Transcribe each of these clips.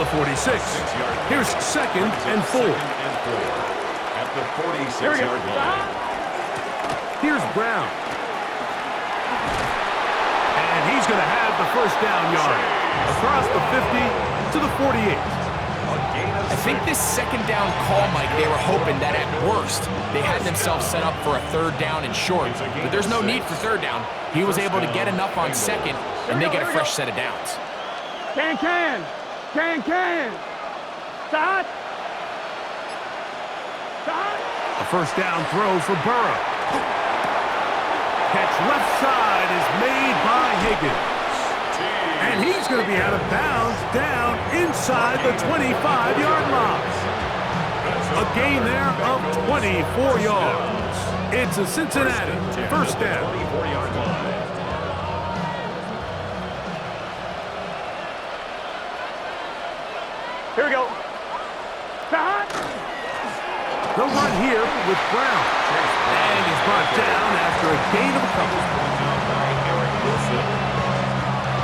the 46. Here's 2nd and 4. At the 46-yard line. Here's Brown. And he's going to have the first down yard. Across the 50 to the 48. I think this 2nd down call, Mike, they were hoping that at worst they had themselves set up for a 3rd down and short. But there's no need for 3rd down. He was able to get enough on 2nd, and they get a fresh set of downs. Can. Start. A first down throw for Burrow. Catch left side is made by Higgins. And he's going to be out of bounds down inside the 25-yard line. A gain there of 24 yards. It's a Cincinnati first down. Here we go. The run here with Brown. And he's brought down after a gain of a couple.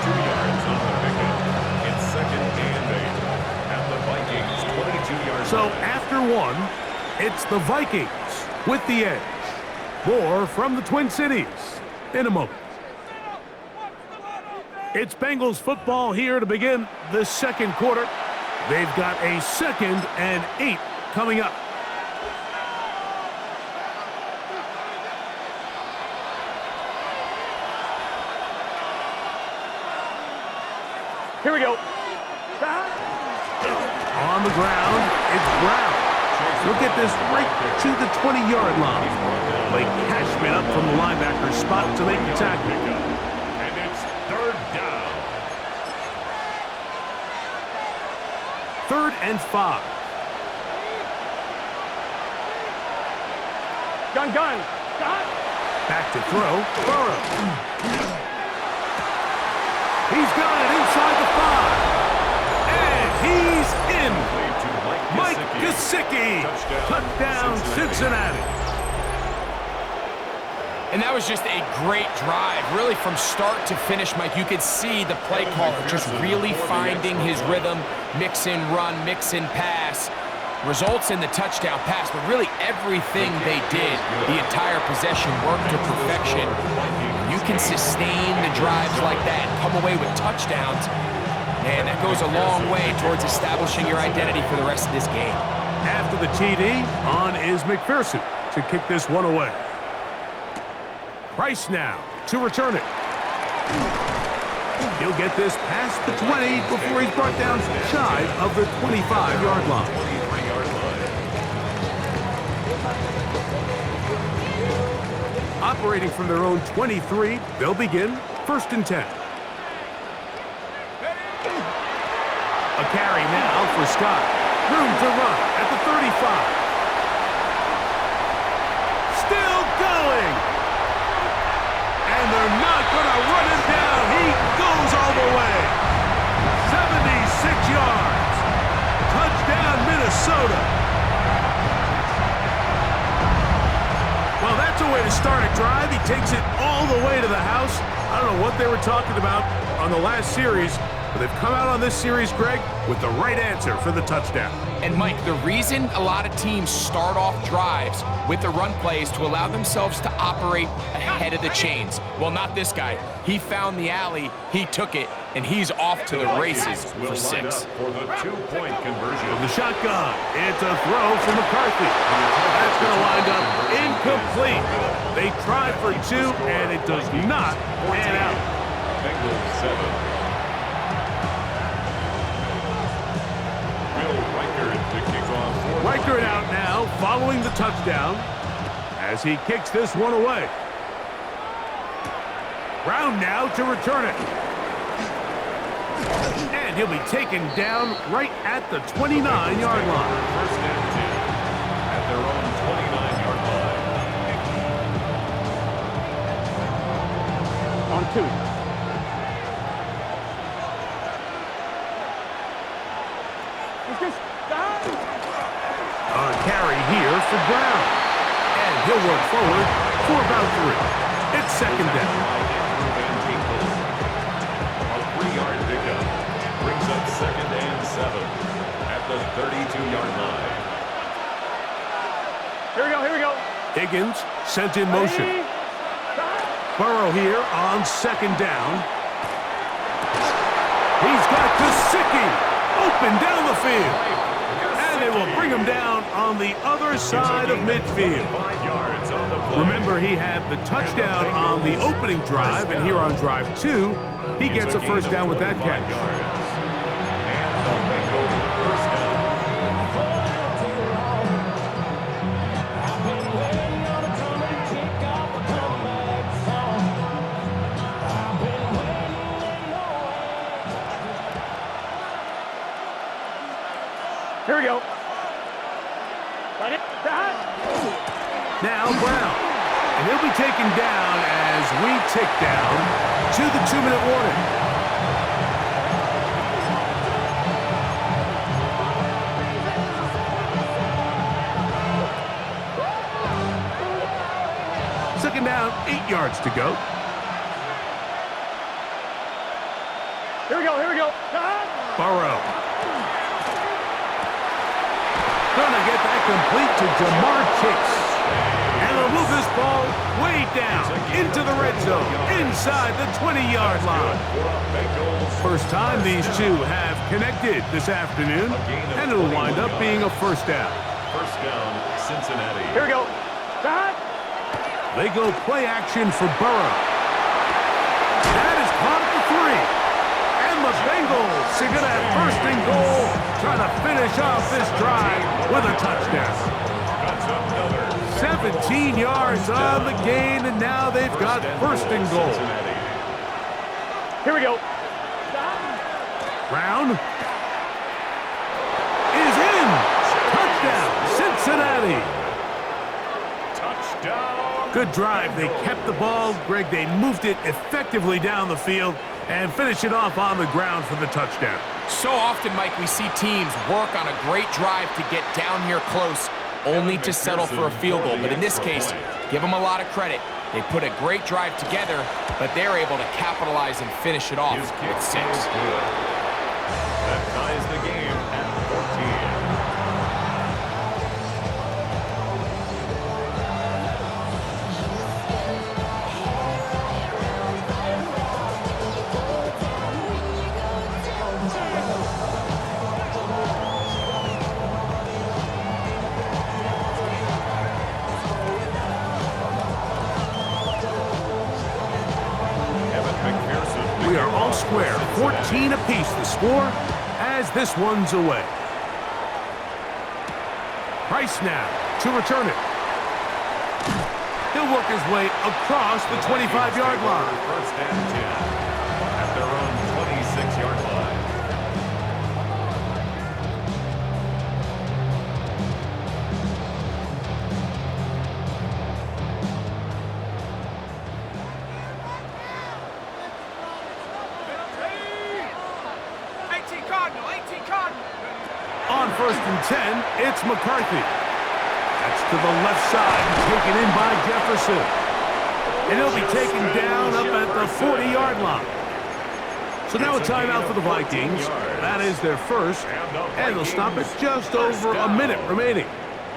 2 yards on the pickup. It's 2nd and 8. And the Vikings 22 yards. So after 1, it's the Vikings with the edge. More from the Twin Cities in a moment. It's Bengals football here to begin the 2nd quarter. They've got a 2nd and 8 coming up. Here we go. On the ground, it's Brown. He'll get this right to the 20-yard line. Blake Cashman up from the linebacker spot to make the tackle. And it's 3rd down. 3rd and 5. Gun. Back to throw, Burrow. He's got it inside the 5. And he's in. Mike Gesicki. Touchdown, Cincinnati. And that was just a great drive. Really from start to finish, Mike, you could see the play caller just really finding his rhythm, mix in run, mix in pass. Results in the touchdown pass, but really everything they did, the entire possession worked to perfection. You can sustain the drives like that and come away with touchdowns, and that goes a long way towards establishing your identity for the rest of this game. After the TD, on is McPherson to kick this one away. Price now to return it. He'll get this past the 20 before he's brought down shy of the 25-yard line. Operating from their own 23, they'll begin 1st and 10. A carry now for Scott. Room to run at the 35. Still going. And they're not going to run him down. He goes all the way. 76 yards. Touchdown, Minnesota. Well, that's a way to start a drive. He takes it all the way to the house. I don't know what they were talking about on the last series, but they've come out on this series, Greg, with the right answer for the touchdown. And, Mike, the reason a lot of teams start off drives with the run play is to allow themselves to operate ahead of the chains. Well, not this guy. He found the alley, he took it, and he's off to the races for 6. For the 2-point conversion. From the shotgun, it's a throw from McCarthy. That's going to wind up incomplete. They tried for 2, and it does not pan out. Bengals 7. Riker out now, following the touchdown, as he kicks this one away. Brown now to return it. And he'll be taken down right at the 29-yard line. 1st and 10 at their own 29-yard line. On 2. A carry here for Brown. And he'll work forward for about 3. It's 2nd down. A 3-yard pickup brings up 2nd and 7. the 32-yard line. Here we go, here we go. Higgins sent in motion. Ready? Burrow here on second down. He's got Gesicki open down the field. And they will bring him down on the other side of midfield. 5 yards on the play. Remember, he had the touchdown on the opening drive, and here on drive 2, he gets a first down with that catch. And the Bengals first down. Here we go. Ready? Start. Now Brown. And he'll be taken down as we tick down to the 2-minute warning. Second down, 8 yards to go. Here we go, here we go. Start. Burrow. Gonna get that complete to Jamar Chase. And they'll move this ball way down into the red zone, inside the 20-yard line. First time these two have connected this afternoon, and it'll wind up being a first down. First down, Cincinnati. Here we go. Start. They go play action for Burrow. That is caught at the 3. And the Bengals are going to have first and goal, trying to finish off this drive with a touchdown. That's another. 17 yards on the gain, and now they've got first and goal. Here we go. Brown is in. Touchdown, Cincinnati. Touchdown. Good drive. They kept the ball. Greg, they moved it effectively down the field and finish it off on the ground for the touchdown. So often, Mike, we see teams work on a great drive to get down here close, only to settle for a field goal. But in this case, give them a lot of credit. They put a great drive together, but they're able to capitalize and finish it off His kick with 6. is good. That ties the game at 14. We are all square, 14 apiece the score as this one's away. Price now to return it. He'll work his way across the 25-yard line. First and 10 at their own 26-yard line. On first and 10, it's McCarthy. That's to the left side, taken in by Jefferson. And he'll be taken down up at the 40-yard line. So now a timeout for the Vikings. That is their first, and they'll stop it just over a minute remaining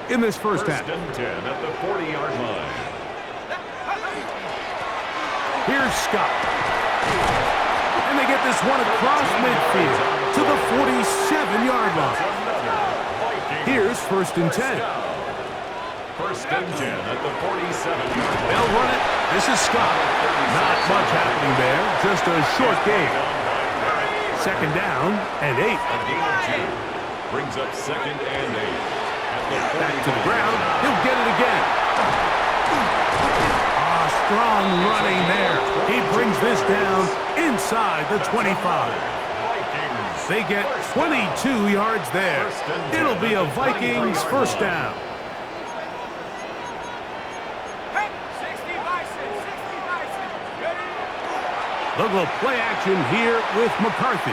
in this first half. First and 10 at the 40-yard line. Here's Scott. And they get this one across midfield to the 47-yard line. Here's first and 10. First and 10 at the 47-yard line. They'll run it. This is Scott. Not much happening there. Just a short game. Second down and 8. A gain of 2 brings up second and 8. At the Back to the ground. He'll get it again. Strong running there. He brings this down inside the 25. They get 22 yards there. It'll be a Vikings first down. They'll go play action here with McCarthy.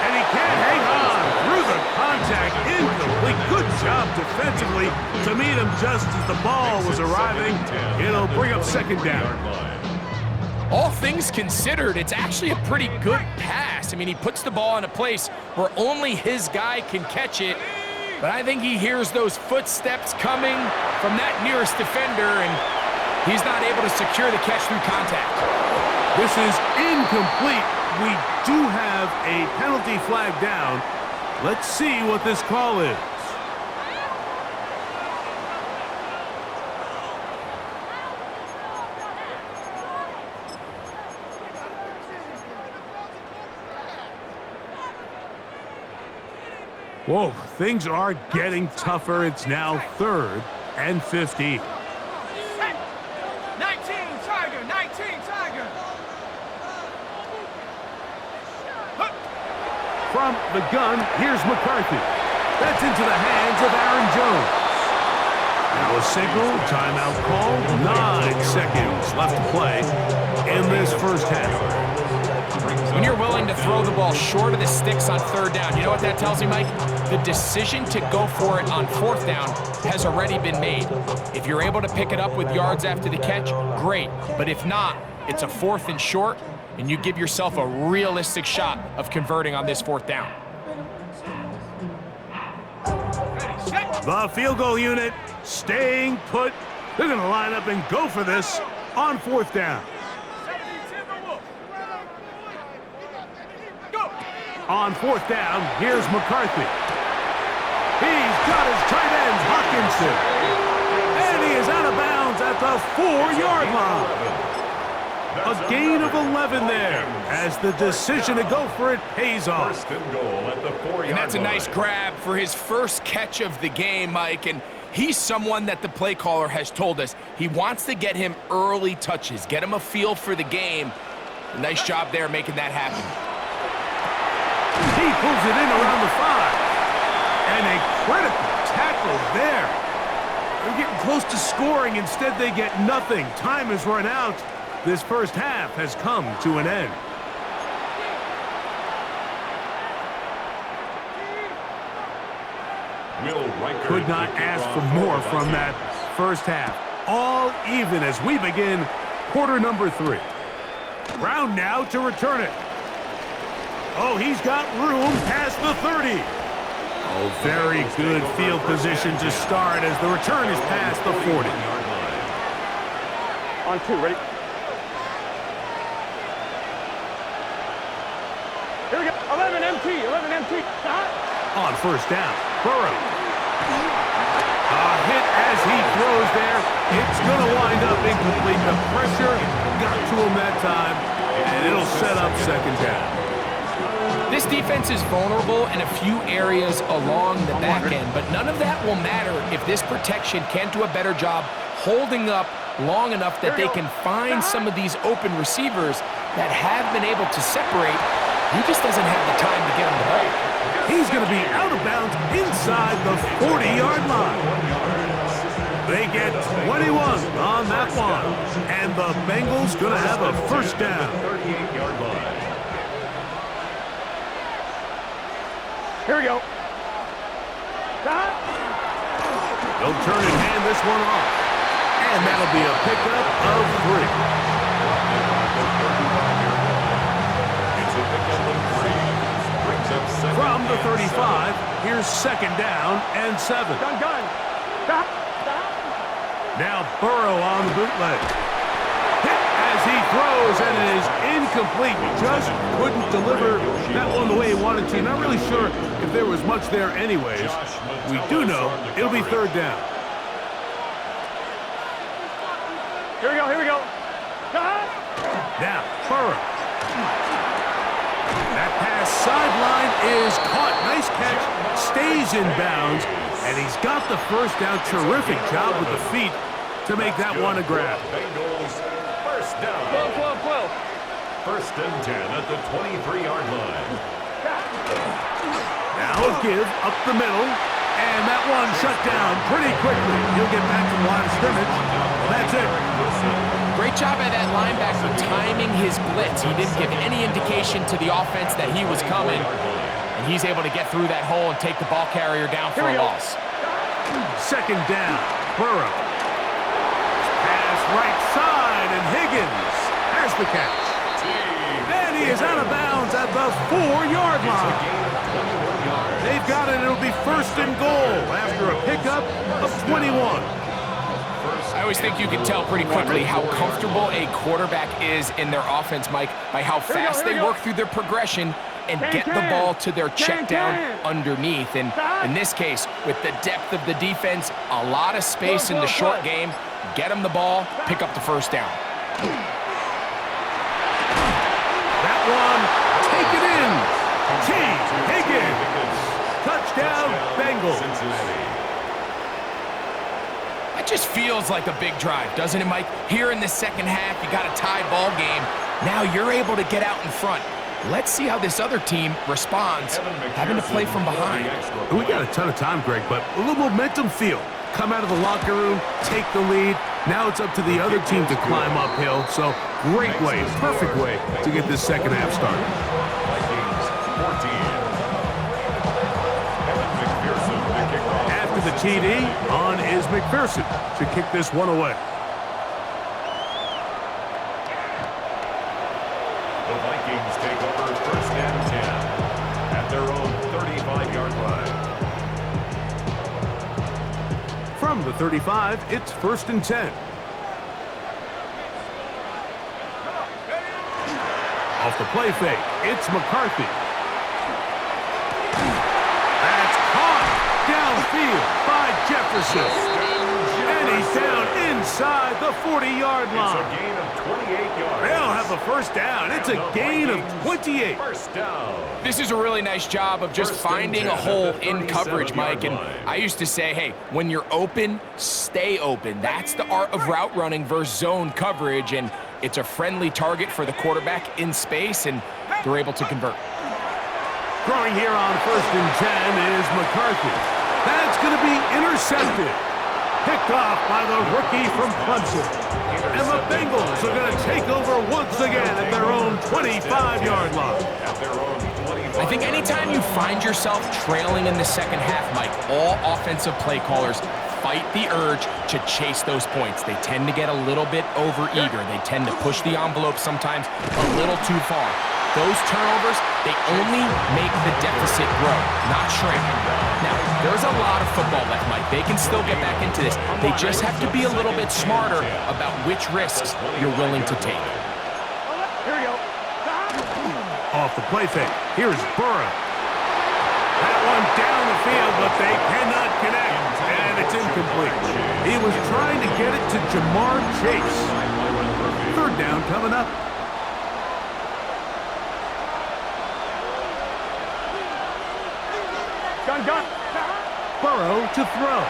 And he can't hang on through the contact. Incomplete. Good job defensively to meet him just as the ball was arriving. It'll bring up second down. All things considered, it's actually a pretty good pass. I mean, he puts the ball in a place where only his guy can catch it, but I think he hears those footsteps coming from that nearest defender, and he's not able to secure the catch through contact. This is incomplete. We do have a penalty flag down. Let's see what this call is. Whoa, things are getting tougher. It's now 3rd and 15. 19 Tiger, 19 Tiger. From the gun, here's McCarthy. That's into the hands of Aaron Jones. Now a signal, timeout call. 9 seconds left to play in this first half. When you're willing to throw the ball short of the sticks on 3rd down, you know what that tells me, Mike? The decision to go for it on 4th down has already been made. If you're able to pick it up with yards after the catch, great. But if not, it's a 4th and short, and you give yourself a realistic shot of converting on this 4th down. The field goal unit staying put. They're going to line up and go for this on 4th down. On 4th down, here's McCarthy. He's got his tight end, Hawkinson. And he is out of bounds at the 4-yard line. A gain of 11 there as the decision to go for it pays off. First and goal at the 4-yard line. And that's a nice grab for his first catch of the game, Mike. And he's someone that the play caller has told us he wants to get him early touches, get him a feel for the game. A nice job there making that happen. He pulls it in around the 5. And a critical tackle there. They're getting close to scoring. Instead, they get nothing. Time has run out. This first half has come to an end. Could not ask for more from that first half. All even as we begin quarter number 3. Brown now to return it. Oh, he's got room past the 30. Oh, very good field position to start as the return is past the 40. On 2, ready? Here we go. 11 MT, 11 MT. On first down, Burrow. A hit as he throws there. It's going to wind up incomplete. The pressure got to him that time, and it'll set up second down. This defense is vulnerable in a few areas along the back end, but none of that will matter if this protection can't do a better job holding up long enough that they can find some of these open receivers that have been able to separate. He just doesn't have the time to get him the ball. He's going to be out of bounds inside the 40-yard line. They get 21 on that one, and the Bengals going to have a first down. 38-yard line. Here we go. They'll turn and hand this one off. And that'll be a pickup of 3. It's a pickup of 3. Brings up second. From the 35, here's second down and 7. Gun. Stop. Now Burrow on the bootleg. Hit as he throws, and it is incomplete. Just couldn't deliver that one the way he wanted to. Not really sure if there was much there anyways. We do know it'll be third down. Here we go. Now, Burrow. That pass sideline is caught. Nice catch. Stays in bounds. And he's got the first down. Terrific job with the feet to make that one a grab. Bengals first down. 12. First and 10 at the 23-yard line. Now a give up the middle. And that one shut down pretty quickly. He'll get back to the line of scrimmage. That's it. Great job by that linebacker timing his blitz. He didn't give any indication to the offense that he was coming. And he's able to get through that hole and take the ball carrier down for a loss. Second down, Burrow. Pass right side, and Higgins has makes the catch. And he is out of bounds at the 4-yard line. They've got it. It'll be first and goal after a pickup of 21. I always think you can tell pretty quickly how comfortable a quarterback is in their offense, Mike, by how fast they work through their progression and get the ball to their check down underneath. And in this case, with the depth of the defense, a lot of space in the short game, get them the ball, pick up the first down. That one, take it in. T. Higgins. Touchdown, Bengals. It just feels like a big drive, doesn't it, Mike? Here in the second half, you got a tie ball game. Now you're able to get out in front. Let's see how this other team responds, having to play from behind. We got a ton of time, Greg, but a little momentum feel. Come out of the locker room, take the lead. Now it's up to the other team to climb uphill. So great way, perfect way to get this second half started. After the TD, on is McPherson to kick this one away. The Vikings take over first and 10 at their own 35-yard line. From the 35, it's first and 10. Off the play fake, it's McCarthy. That's caught downfield by Jefferson. And he's down inside the 40-yard line. It's a gain of 28 yards. They'll have the first down. It's a gain of 28. First down. This is a really nice job of just finding a hole in coverage, Mike. And I used to say, hey, when you're open, stay open. That's the art of route running versus zone coverage. And it's a friendly target for the quarterback in space, and they're able to convert. Throwing here on first and 10 is McCarthy. That's going to be intercepted. Picked off by the rookie from Clemson. And the Bengals are going to take over once again at their own 25-yard line. I think anytime you find yourself trailing in the second half, Mike, all offensive play callers fight the urge to chase those points. They tend to get a little bit overeager. They tend to push the envelope sometimes a little too far. Those turnovers, they only make the deficit grow, not shrink. Now, there's a lot of football left, Mike. They can still get back into this. They just have to be a little bit smarter about which risks you're willing to take. Here we go. Off the play fake, here's Burrow. That one down the field, but they cannot connect, and it's incomplete. He was trying to get it to Jamar Chase. Third down coming up. Gun. Burrow to throw.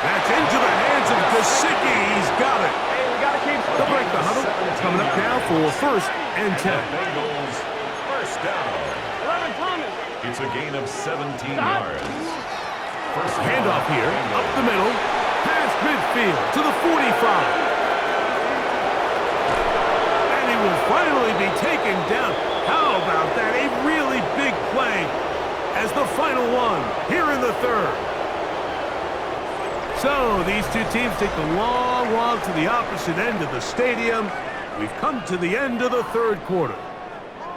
That's into the hands of Gesicki. He's got it. Hey, we got to keep. They'll break the huddle. Coming up now for first and 10. Bengals first down. 11 Thomas. It's a gain of 17 yards. First down. Handoff here, up the middle, past midfield to the 45. And he will finally be taken down. How about that? A really big play as the final one here in the third. So these two teams take the long walk to the opposite end of the stadium. We've come to the end of the third quarter.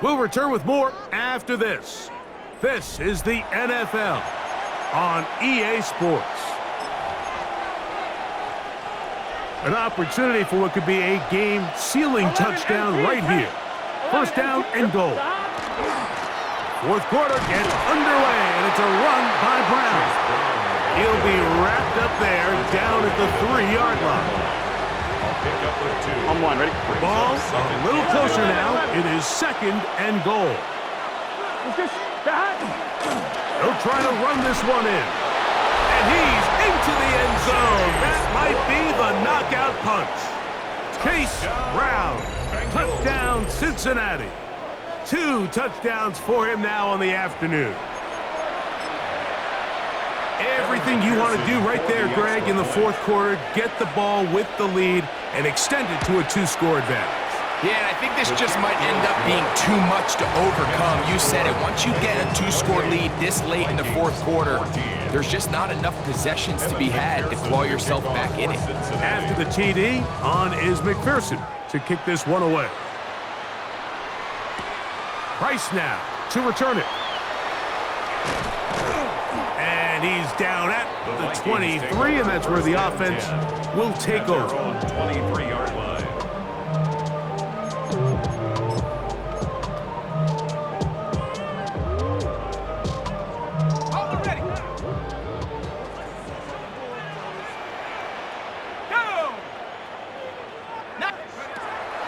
We'll return with more after this. This is the NFL on EA Sports. An opportunity for what could be a game-sealing touchdown right here. First down and goal. Fourth quarter gets underway, and it's a run by Brown. He'll be wrapped up there down at the 3-yard line. On one, ready? Ball a little closer now. It is second and goal. They'll try to run this one in. And he's into the end zone. That might be the knockout punch. Chase Brown. Touchdown, Cincinnati. 2 touchdowns for him now on the afternoon. Everything you want to do right there, Greg, in the fourth quarter, get the ball with the lead and extend it to a 2-score advantage. Yeah, and I think this just might end up being too much to overcome. You said it. Once you get a 2-score lead this late in the fourth quarter, there's just not enough possessions to be had to claw yourself back in it. After the TD, on is McPherson to kick this one away. Price now to return it. And he's down at the 23, and that's where the offense will take over. 23-yard line.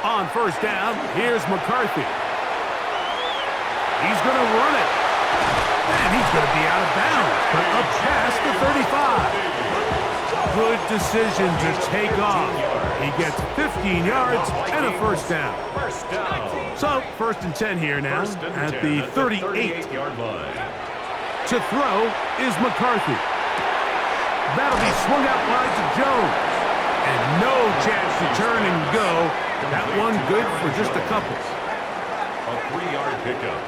On first down, here's McCarthy. He's going to run it. And he's going to be out of bounds, but up past the 35. Good decision to take off. He gets 15 yards and a first down. So, first and 10 here now at the 38-yard line. To throw is McCarthy. That'll be swung out wide to Jones. And no chance to turn and go. That one good for just a couple. A 3-yard pickup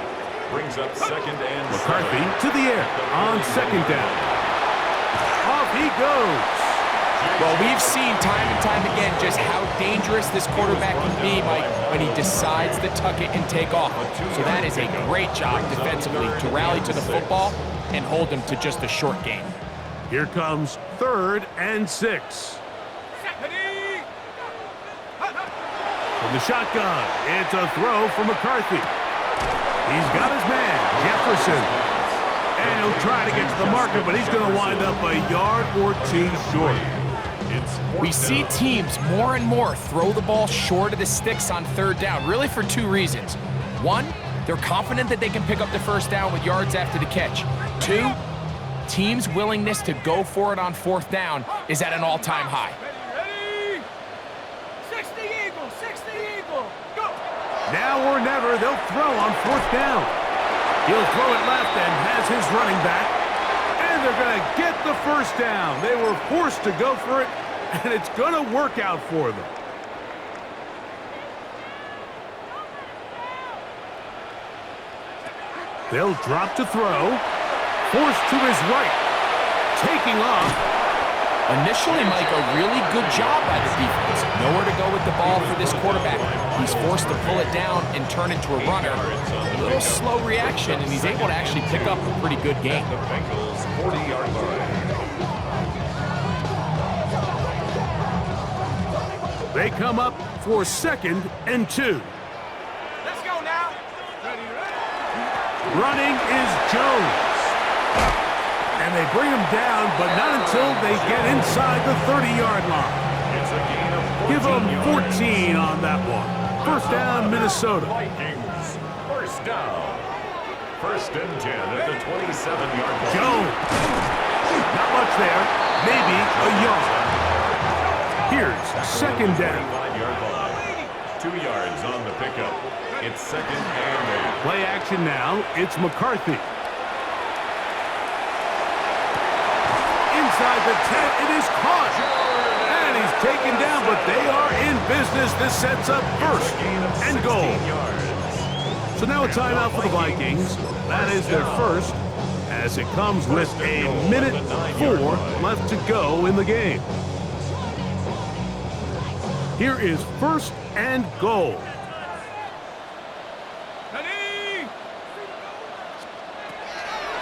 brings up second and McCarthy to the air on second down. Off he goes. Well, we've seen time and time again just how dangerous this quarterback can be, Mike, when he decides to tuck it and take off. So that is a great job defensively to rally to the football and hold him to just a short gain. Here comes 3rd and 6. From the shotgun, it's a throw for McCarthy. He's got his man, Jefferson. And he'll try to get to the marker, but he's going to wind up a yard or two short. We see teams more and more throw the ball short of the sticks on 3rd down, really for 2 reasons. 1, they're confident that they can pick up the first down with yards after the catch. 2, teams' willingness to go for it on 4th down is at an all-time high. Now or never, they'll throw on 4th down. He'll throw it left and has his running back. And they're going to get the first down. They were forced to go for it, and it's going to work out for them. They'll drop to throw. Forced to his right. Taking off. Initially, Mike, a really good job by the defense. Nowhere to go with the ball for this quarterback. He's forced to pull it down and turn into a runner. A little slow reaction, and he's able to actually pick up a pretty good gain. The Bengals 40-yard line. They come up for 2nd and 2. Let's go now. Running is Jones. And they bring him down, but not until they get inside the 30-yard line. It's a gain of 14 Give them 14 yards. on that one. First down, Minnesota. Vikings, first down. 1st and 10 at the 27-yard line. Jones. Not much there. Maybe a yard. Here's 2nd down. 25-yard line. 2 yards on the pickup. It's 2nd and 8. Play action now. It's McCarthy. Inside the 10, it is caught. And he's taken down, but they are in business. This sets up 1st and goal. So now a timeout for the Vikings. That is their first, as it comes with a minute 4 left to go in the game. Here is 1st and goal.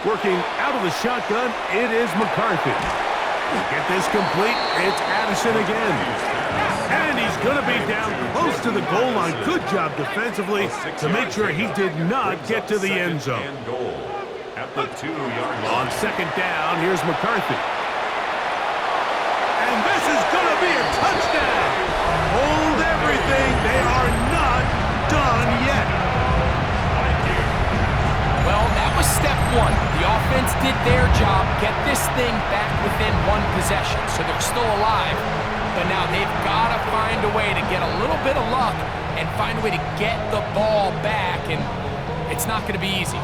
Working out of the shotgun, it is McCarthy. Get this complete, it's Addison again. And he's going to be down close to the goal line. Good job defensively to make sure he did not get to the end zone. At the 2-yard line. On 2nd down, here's McCarthy. And this is going to be a touchdown. Hold everything. They are not done yet. Well, that was step 1. The offense did their job, get this thing back within 1 possession, so they're still alive. But now they've got to find a way to get a little bit of luck and find a way to get the ball back, and it's not going to be easy.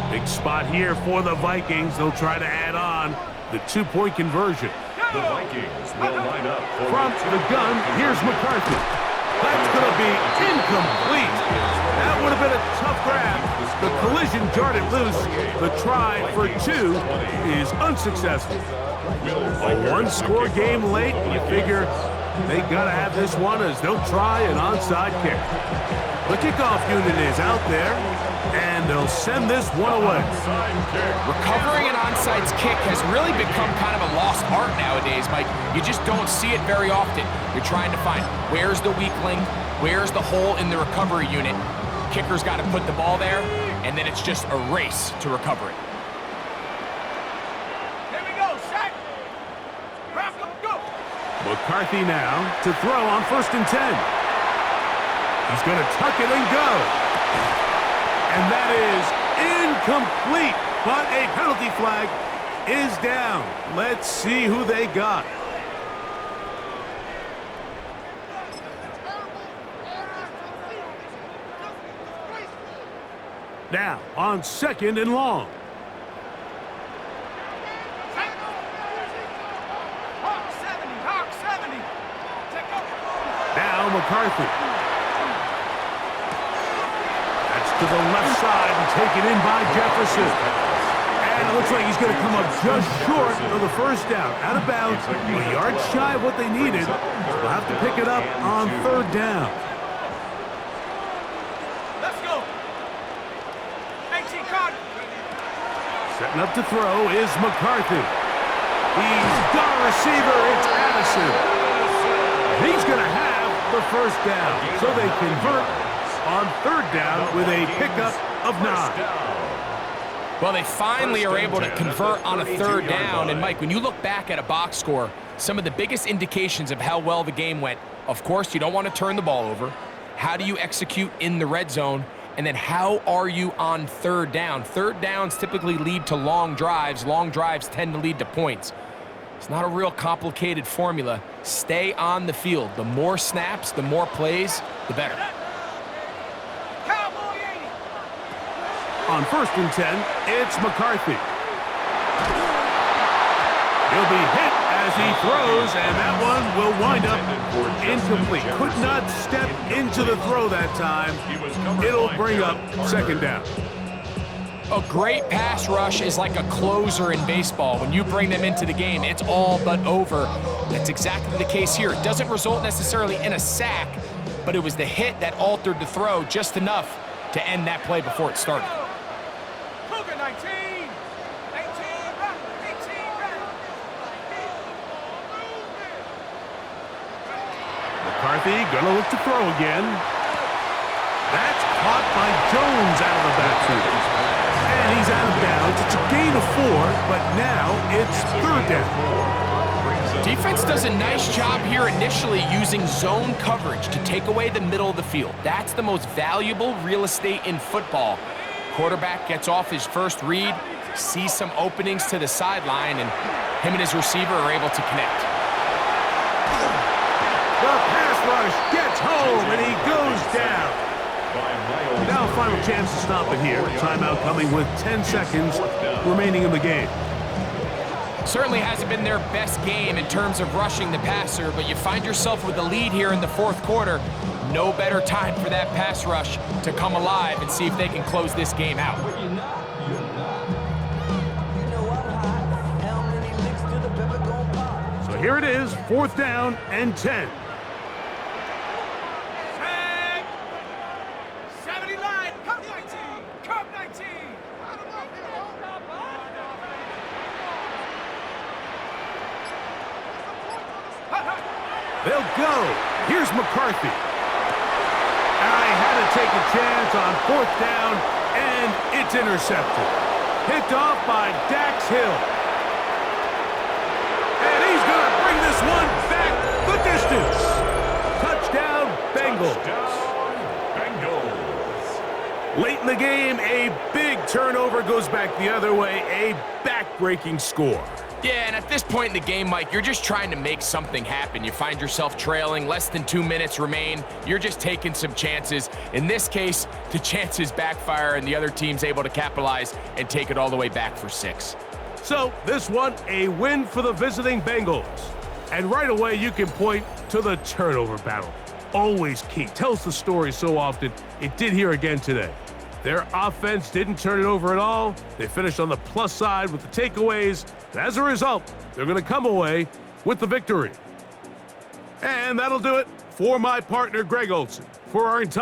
Big spot here for the Vikings. They'll try to add on the 2-point conversion. The Vikings will line up for From the gun, here's McCarthy. That's going to be incomplete. That would have been a tough grab. The collision jarred it loose. The try for 2 is unsuccessful. A 1-score game late. You figure They got to have this one as they'll try an onside kick. The kickoff unit is out there, and they'll send this one away. Recovering an onside kick has really become kind of a lost art nowadays, Mike. You just don't see it very often. You're trying to find where's the weak link, where's the hole in the recovery unit. Kicker's got to put the ball there, and then it's just a race to recover it. Here we go, set. Rock 'em, go. McCarthy now to throw on 1st and 10. He's going to tuck it and go. And that is incomplete, but a penalty flag is down. Let's see who they got. Now on 2nd and long. Hawk 70, Hawk 70. Take over. Now McCarthy. That's to the left side and taken in by Jefferson. And it looks like he's going to come up just short of the 1st down. Out of bounds, a yard shy of what they needed. They'll have to pick it up on 3rd down. Let's go. 18 card. Setting up to throw is McCarthy. He's got a receiver. It's Addison. He's going to have the 1st down. So they convert on 3rd down with a pickup of 9. Well, they finally are able to convert on a 3rd down. And, Mike, when you look back at a box score, some of the biggest indications of how well the game went, of course, you don't want to turn the ball over. How do you execute in the red zone? And then how are you on 3rd down? 3rd downs typically lead to long drives. Long drives tend to lead to points. It's not a real complicated formula. Stay on the field. The more snaps, the more plays, the better. Cowboy 80. On 1st and 10, it's McCarthy. He'll be hit as he throws, and that one will wind up incomplete. Could not step into the throw that time. It'll bring up 2nd down. A great pass rush is like a closer in baseball. When you bring them into the game, it's all but over. That's exactly the case here. It doesn't result necessarily in a sack, but it was the hit that altered the throw just enough to end that play before it started. Cougar 19. 18, run. 18, run. McCarthy gonna look to throw again. That's caught by Jones out of the backfield. And he's out of bounds. It's a gain of 4, but now it's 3rd down. Defense does a nice job here initially using zone coverage to take away the middle of the field. That's the most valuable real estate in football. Quarterback gets off his first read, sees some openings to the sideline, and him and his receiver are able to connect. The pass rush gets home, and he goes down. Now final chance to stop it here. Timeout coming with 10 seconds remaining in the game. Certainly hasn't been their best game in terms of rushing the passer, but you find yourself with the lead here in the 4th quarter. No better time for that pass rush to come alive and see if they can close this game out. So here it is, 4th down and 10. Tag. 79. Cup 19. Cup 19. They'll go. Here's McCarthy. I had to take a chance on 4th down, and it's intercepted. Picked off by Dax Hill. And he's going to bring this one back the distance. Touchdown, Bengals. Late in the game, a big turnover goes back the other way, a back-breaking score. Yeah, and at this point in the game, Mike, you're just trying to make something happen. You find yourself trailing, less than 2 minutes remain. You're just taking some chances. In this case, the chances backfire, and the other team's able to capitalize and take it all the way back for 6. So, this one, a win for the visiting Bengals. And right away, you can point to the turnover battle. Always key. Tells the story so often. It did here again today. Their offense didn't turn it over at all. They finished on the plus side with the takeaways. And as a result, they're going to come away with the victory. And that'll do it for my partner, Greg Olson. For our entire